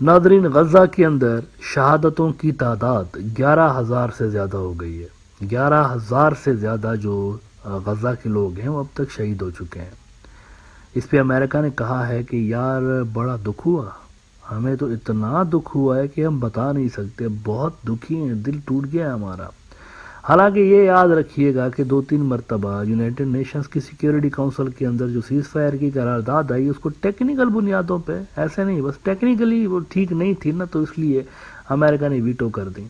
ناظرین، غزہ کے اندر شہادتوں کی تعداد 11,000 سے زیادہ ہو گئی ہے۔ 11,000 سے زیادہ جو غزہ کے لوگ ہیں وہ اب تک شہید ہو چکے ہیں۔ اس پہ امریکہ نے کہا ہے کہ یار بڑا دکھ ہوا، ہمیں تو اتنا دکھ ہوا ہے کہ ہم بتا نہیں سکتے، بہت دکھی ہیں، دل ٹوٹ گیا ہے ہمارا۔ حالانکہ یہ یاد رکھیے گا کہ 2-3 مرتبہ یونائٹڈ نیشنز کی سیکیورٹی کونسل کے اندر جو سیز فائر کی قرارداد آئی، اس کو ٹیکنیکل بنیادوں پہ، ایسے نہیں بس ٹیکنیکلی وہ ٹھیک نہیں تھی نا، تو اس لیے امریکہ نے ویٹو کر دی،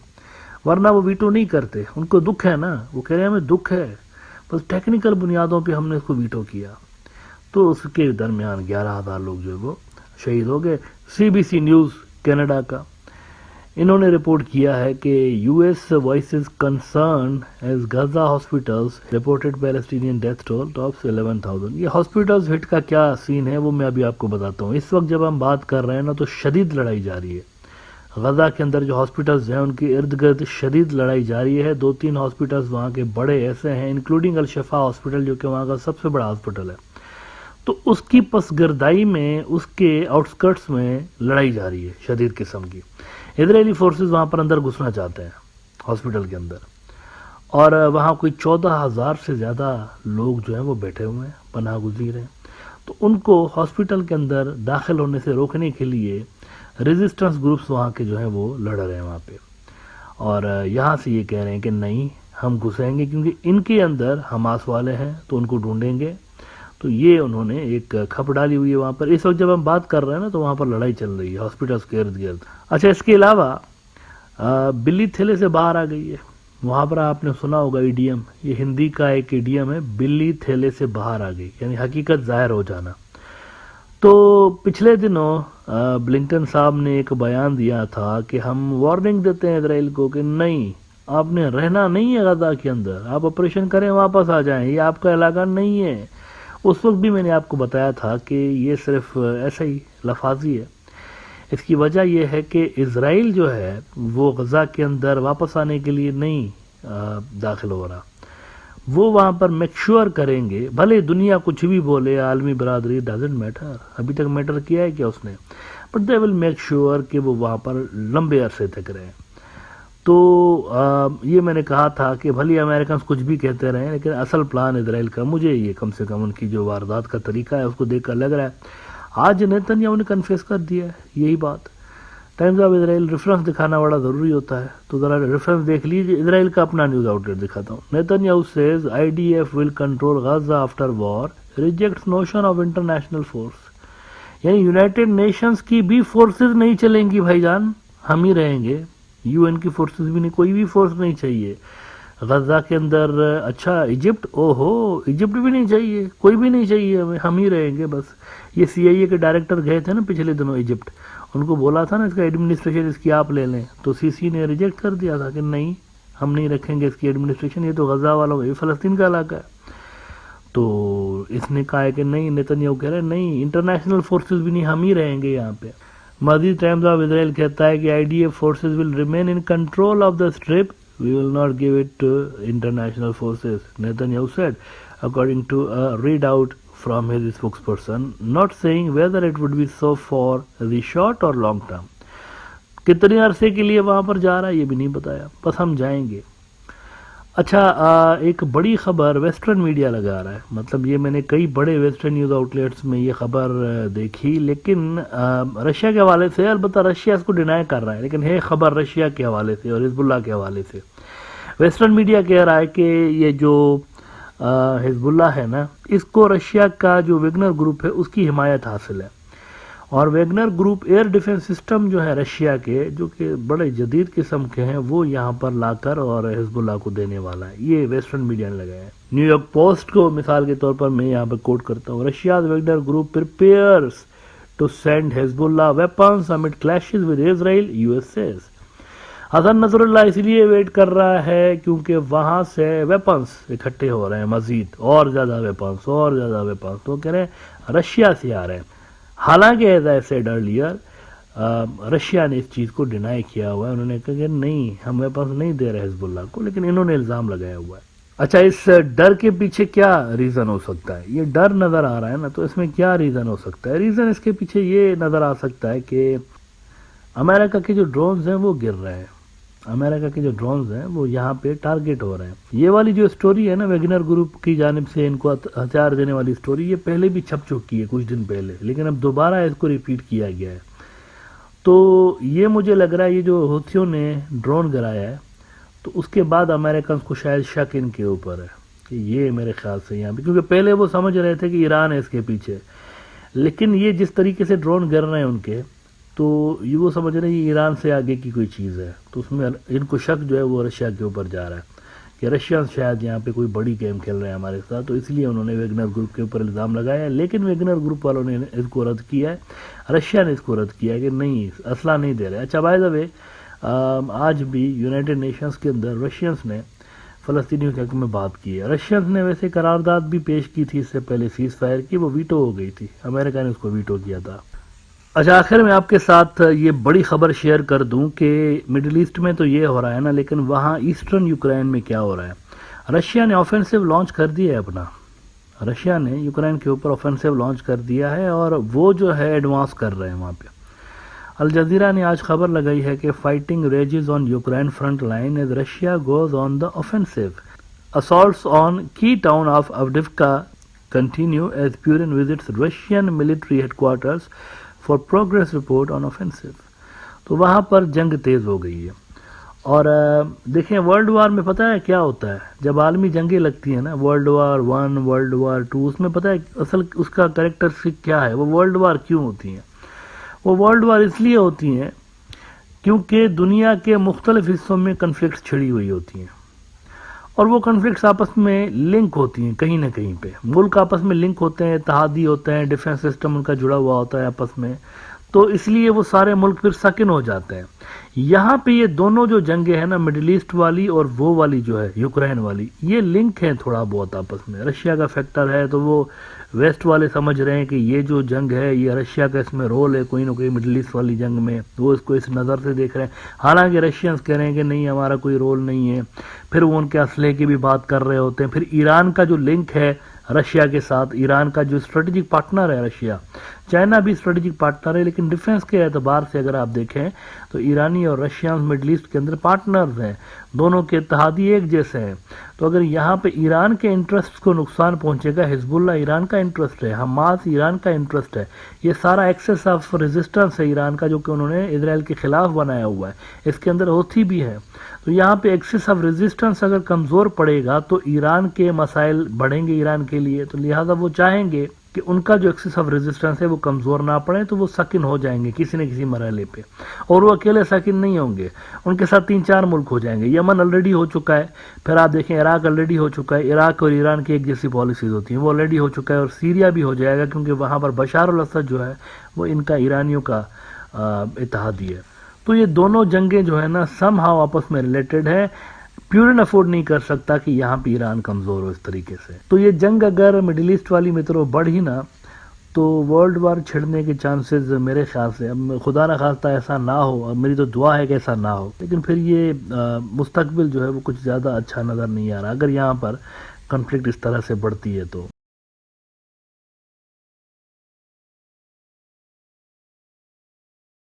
ورنہ وہ ویٹو نہیں کرتے، ان کو دکھ ہے نا، وہ کہہ رہے ہیں ہمیں دکھ ہے، بس ٹیکنیکل بنیادوں پہ ہم نے اس کو ویٹو کیا، تو اس کے درمیان 11,000 لوگ جو وہ شہید ہو گئے۔ CBC نیوز کینیڈا کا انہوں نے رپورٹ کیا ہے کہ US voices concern as Gaza hospitals reported Palestinian death toll tops 11,000۔ یہ ہاسپٹلز ہٹ کا کیا سین ہے وہ میں ابھی آپ کو بتاتا ہوں۔ اس وقت جب ہم بات کر رہے ہیں نا تو شدید لڑائی جاری ہے غزہ کے اندر، جو ہاسپٹلز ہیں ان کے ارد گرد شدید لڑائی جاری ہے۔ 2-3 ہاسپٹلز وہاں کے بڑے ایسے ہیں، انکلوڈنگ الشفا ہاسپٹل جو کہ وہاں کا سب سے بڑا ہاسپٹل ہے، تو اس کی پسگردائی میں، اس کے آؤٹسکرٹس میں لڑائی جاری ہے شدید قسم کی۔ اسرائیلی فورسز وہاں پر اندر گھسنا چاہتے ہیں ہاسپٹل کے اندر، اور وہاں کوئی 14,000 سے زیادہ لوگ جو ہیں وہ بیٹھے ہوئے ہیں، پناہ گزیر ہیں، تو ان کو ہاسپٹل کے اندر داخل ہونے سے روکنے کے لیے ریزسٹنس گروپس وہاں کے جو ہیں وہ لڑ رہے ہیں وہاں پہ، اور یہاں سے یہ کہہ رہے ہیں کہ نہیں ہم گھسیں گے، کیونکہ ان کے اندر حماس والے ہیں تو ان کو ڈھونڈیں گے، تو یہ انہوں نے ایک کھپ ڈالی ہوئی ہے وہاں پر۔ اس وقت جب ہم بات کر رہے ہیں نا تو وہاں پر لڑائی چل رہی ہے ہاسپٹلس کے ارد گرد۔ اچھا، اس کے علاوہ بلی تھیلے سے باہر آ گئی ہے، وہاں پر آپ نے سنا ہوگا ایڈیم، یہ ہندی کا ایک ایڈیم ہے، بلی تھیلے سے باہر آ گئی، یعنی حقیقت ظاہر ہو جانا۔ تو پچھلے دنوں بلنکن صاحب نے ایک بیان دیا تھا کہ ہم وارننگ دیتے ہیں اسرائیل کو کہ نہیں، آپ نے رہنا نہیں ہے غزہ کے اندر، آپ آپریشن کریں واپس آ جائیں، یہ آپ کا علاقہ نہیں ہے۔ اس وقت بھی میں نے آپ کو بتایا تھا کہ یہ صرف ایسا ہی لفاظی ہے۔ اس کی وجہ یہ ہے کہ اسرائیل جو ہے وہ غزہ کے اندر واپس آنے کے لیے نہیں داخل ہو رہا، وہ وہاں پر میک شور کریں گے، بھلے دنیا کچھ بھی بولے، عالمی برادری ڈزنٹ میٹر، ابھی تک میٹر کیا ہے کیا اس نے، but they will make sure کہ وہ وہاں پر لمبے عرصے تک رہیں۔ تو یہ میں نے کہا تھا کہ بھلی امریکنز کچھ بھی کہتے رہیں، لیکن اصل پلان اسرائیل کا، مجھے یہ کم سے کم ان کی جو واردات کا طریقہ ہے اس کو دیکھ کر لگ رہا ہے۔ آج نیتن یاہو نے کنفیس کر دیا ہے یہی بات۔ ٹائمز آف اسرائیل ریفرنس دکھانا بڑا ضروری ہوتا ہے، تو ذرا ریفرنس دیکھ لیجیے، اسرائیل کا اپنا نیوز آؤٹ لیٹ دکھاتا ہوں۔ Netanyahu says IDF will control Gaza after war, rejects notion of international force۔ یعنی یونائٹڈ نیشنز کی بھی فورسز نہیں چلیں گی بھائی جان، ہم ہی رہیں گے، UN کی فورسز بھی نہیں، کوئی بھی فورس نہیں چاہیے غزہ کے اندر۔ اچھا ایجپٹ، ایجپٹ بھی نہیں چاہیے، کوئی بھی نہیں چاہیے ہمیں، ہم ہی رہیں گے بس۔ یہ CIA کے ڈائریکٹر گئے تھے نا پچھلے دنوں ایجپٹ، ان کو بولا تھا نا اس کا ایڈمنسٹریشن اس کی آپ لے لیں، تو CC نے ریجیکٹ کر دیا تھا کہ نہیں ہم نہیں رکھیں گے اس کی ایڈمنسٹریشن، یہ تو غزہ والوں کا، یہ فلسطین کا علاقہ ہے۔ تو اس نے کہا ہے کہ نہیں، نیتن یاہو کہہ رہے ہیں نہیں، انٹرنیشنل فورسز بھی نہیں، ہم ہی رہیں گے یہاں پہ۔ مزید ٹائمز آف اسرائیل کہتا ہے کہ IDF forces will remain in control of the strip, we will not give it to international forces, Netanyahu said, according to a readout from his spokesperson, not saying whether it would be so for the short or long term۔ کتنے عرصے کے لیے وہاں پر جا رہا ہے یہ بھی نہیں بتایا، بس ہم جائیں گے۔ اچھا، ایک بڑی خبر ویسٹرن میڈیا لگا رہا ہے، مطلب یہ میں نے کئی بڑے ویسٹرن نیوز آؤٹ لیٹس میں یہ خبر دیکھی، لیکن رشیا کے حوالے سے، البتہ رشیا اس کو ڈینائی کر رہا ہے، لیکن ہے خبر رشیا کے حوالے سے اور حزب اللہ کے حوالے سے۔ ویسٹرن میڈیا کہہ رہا ہے کہ یہ جو حزب اللہ ہے نا، اس کو رشیا کا جو ویگنر گروپ ہے اس کی حمایت حاصل ہے، اور Wagner group air defence system جو ہے رشیا کے، جو کہ بڑے جدید قسم کے ہیں، وہ یہاں پر لا کر اور حزب اللہ کو دینے والا ہے، یہ ویسٹرن میڈیا نے لگایا ہے۔ نیو یارک پوسٹ کو مثال کے طور پر میں یہاں پر کوٹ کرتا ہوں، Russia's Wagner group prepares to send حزب اللہ weapons amid clashes with Israel, US says۔ حسن نصر اللہ اس لیے ویٹ کر رہا ہے کیونکہ وہاں سے ویپنس اکٹھے ہو رہے ہیں، مزید اور زیادہ ویپنس، تو کہہ رہے ہیں رشیا سے آ رہے ہیں۔ حالانکہ as I said earlier Russia نے اس چیز کو ڈینائی کیا ہوا ہے، انہوں نے کہا کہ نہیں ہم ویپنس نہیں دے رہے حزب اللہ کو، لیکن انہوں نے الزام لگایا ہوا ہے۔ اچھا، اس ڈر کے پیچھے کیا ریزن ہو سکتا ہے؟ یہ ڈر نظر آ رہا ہے نا، تو اس میں کیا ریزن ہو سکتا ہے؟ ریزن اس کے پیچھے یہ نظر آ سکتا ہے کہ امریکہ کے جو ڈرونز ہیں وہ گر رہے ہیں، امریکہ کے جو ڈرونز ہیں وہ یہاں پہ ٹارگٹ ہو رہے ہیں. یہ والی جو سٹوری ہے نا ویگنر گروپ کی جانب سے ان کو ہتھیار دینے والی سٹوری، یہ پہلے بھی چھپ چکی ہے کچھ دن پہلے، لیکن اب دوبارہ اس کو ریپیٹ کیا گیا ہے. تو یہ مجھے لگ رہا ہے یہ جو ہوتھیوں نے ڈرون گرایا ہے تو اس کے بعد امریکن کو شاید شک ان کے اوپر ہے کہ یہ میرے خیال سے یہاں پہ، کیونکہ پہلے وہ سمجھ رہے تھے کہ ایران ہے اس کے پیچھے، لیکن یہ جس طریقے سے ڈرون گر رہے ہیں ان کے، تو یہ وہ سمجھ رہے ہیں یہ ایران سے آگے کی کوئی چیز ہے. تو اس میں ان کو شک جو ہے وہ رشیا کے اوپر جا رہا ہے کہ رشیا شاید یہاں پہ کوئی بڑی گیم کھیل رہے ہیں ہمارے ساتھ، تو اس لیے انہوں نے ویگنر گروپ کے اوپر الزام لگایا ہے. لیکن ویگنر گروپ والوں نے اس کو رد کیا ہے، رشیا نے اس کو رد کیا ہے کہ نہیں اسلحہ نہیں دے رہے. اچھا بائی دا وے آج بھی یونائٹڈ نیشنز کے اندر رشینز نے فلسطینیوں کے حق میں بات کی ہے. رشینز نے ویسے قرارداد بھی پیش کی تھی اس سے پہلے سیز فائر کی، وہ ویٹو ہو گئی تھی، امریکہ نے اس کو ویٹو کیا تھا. اچھا آخر میں آپ کے ساتھ یہ بڑی خبر شیئر کر دوں کہ مڈل ایسٹ میں تو یہ ہو رہا ہے نا، لیکن وہاں ایسٹرن یوکرین میں کیا ہو رہا ہے. رشیا نے آفینسو لانچ کر دیا ہے اپنا، رشیا نے یوکرین کے اوپر آفینسو لانچ کر دیا ہے اور وہ جو ہے ایڈوانس کر رہے ہیں وہاں پہ. الجزیرہ نے آج خبر لگائی ہے کہ fighting rages on Ukraine front line as Russia goes on the offensive. assaults on key town of Avdiivka continue as Putin visits Russian military headquarters for progress report on offensive. تو وہاں پر جنگ تیز ہو گئی ہے. اور دیکھیں ورلڈ وار میں پتہ ہے کیا ہوتا ہے، جب عالمی جنگیں لگتی ہیں نا، ورلڈ وار 1 ورلڈ وار 2، اس میں پتہ ہے اصل اس کا کریکٹرسٹک کیا ہے، وہ ورلڈ وار کیوں ہوتی ہیں. وہ ورلڈ وار اس لیے ہوتی ہیں کیونکہ دنیا کے مختلف حصوں میں کنفلکٹس چھڑی ہوئی ہوتی ہیں، اور وہ کنفلکٹس آپس میں لنک ہوتی ہیں کہیں نہ کہیں پہ، ملک آپس میں لنک ہوتے ہیں، اتحادی ہوتے ہیں، ڈیفنس سسٹم ان کا جڑا ہوا ہوتا ہے آپس میں، تو اس لیے وہ سارے ملک پھر سکن ہو جاتے ہیں. یہاں پہ یہ دونوں جو جنگیں ہیں نا، مڈل ایسٹ والی اور وہ والی جو ہے یوکرین والی، یہ لنک ہیں تھوڑا بہت آپس میں. رشیا کا فیکٹر ہے تو وہ ویسٹ والے سمجھ رہے ہیں کہ یہ جو جنگ ہے یہ رشیا کا اس میں رول ہے کوئی نہ کوئی مڈل ایسٹ والی جنگ میں، وہ اس کو اس نظر سے دیکھ رہے ہیں. حالانکہ رشینز کہہ رہے ہیں کہ نہیں ہمارا کوئی رول نہیں ہے. پھر وہ ان کے اسلحے کی بھی بات کر رہے ہوتے ہیں. پھر ایران کا جو لنک ہے رشیا کے ساتھ، ایران کا جو اسٹریٹجک پارٹنر ہے رشیا، چائنا بھی اسٹریٹجک پارٹنر ہے، لیکن ڈیفنس کے اعتبار سے اگر آپ دیکھیں تو ایرانی اور رشیا مڈل ایسٹ کے اندر پارٹنرز ہیں، دونوں کے اتحادی ایک جیسے ہیں. تو اگر یہاں پہ ایران کے انٹرسٹ کو نقصان پہنچے گا، حزب اللہ ایران کا انٹرسٹ ہے، حماس ایران کا انٹرسٹ ہے، یہ سارا ایکسس آف ریزسٹنس ہے ایران کا جو کہ انہوں نے اسرائیل کے خلاف بنایا ہوا ہے، اس کے اندر ہوتھی بھی ہے. تو یہاں پہ ایکسس آف ریزسٹنس اگر کمزور پڑے گا تو ایران کے مسائل بڑھیں گے ایران کے لیے، تو لہٰذا وہ چاہیں گے کہ ان کا جو ایکسس آف ریزسٹنس ہے وہ کمزور نہ پڑے، تو وہ سکن ہو جائیں گے کسی نہ کسی مرحلے پہ. اور وہ اکیلے سکن نہیں ہوں گے، ان کے ساتھ 3-4 ملک ہو جائیں گے. یمن آلریڈی ہو چکا ہے، پھر آپ دیکھیں عراق آلریڈی ہو چکا ہے، عراق اور ایران کی ایک جیسی پالیسیز ہوتی ہیں، وہ آلریڈی ہو چکا ہے. اور سیریا بھی ہو جائے گا کیونکہ وہاں پر بشار الاسد جو ہے وہ ان کا ایرانیوں کا اتحادی ہے. تو یہ دونوں جنگیں جو ہے نا سم ہاؤ آپس میں ریلیٹڈ ہے. پیورن افورڈ نہیں کر سکتا کہ یہاں پہ ایران کمزور ہو اس طریقے سے. تو یہ جنگ اگر مڈل ایسٹ والی مترو بڑھ ہی نا تو ورلڈ وار چھڑنے کے چانسز میرے خیال سے، اب خدا نہ خواستہ ایسا نہ ہو، اب میری تو دعا ہے کہ ایسا نہ ہو، لیکن پھر یہ مستقبل جو ہے وہ کچھ زیادہ اچھا نظر نہیں آ رہا اگر یہاں پر کنفلکٹ اس طرح سے بڑھتی ہے تو.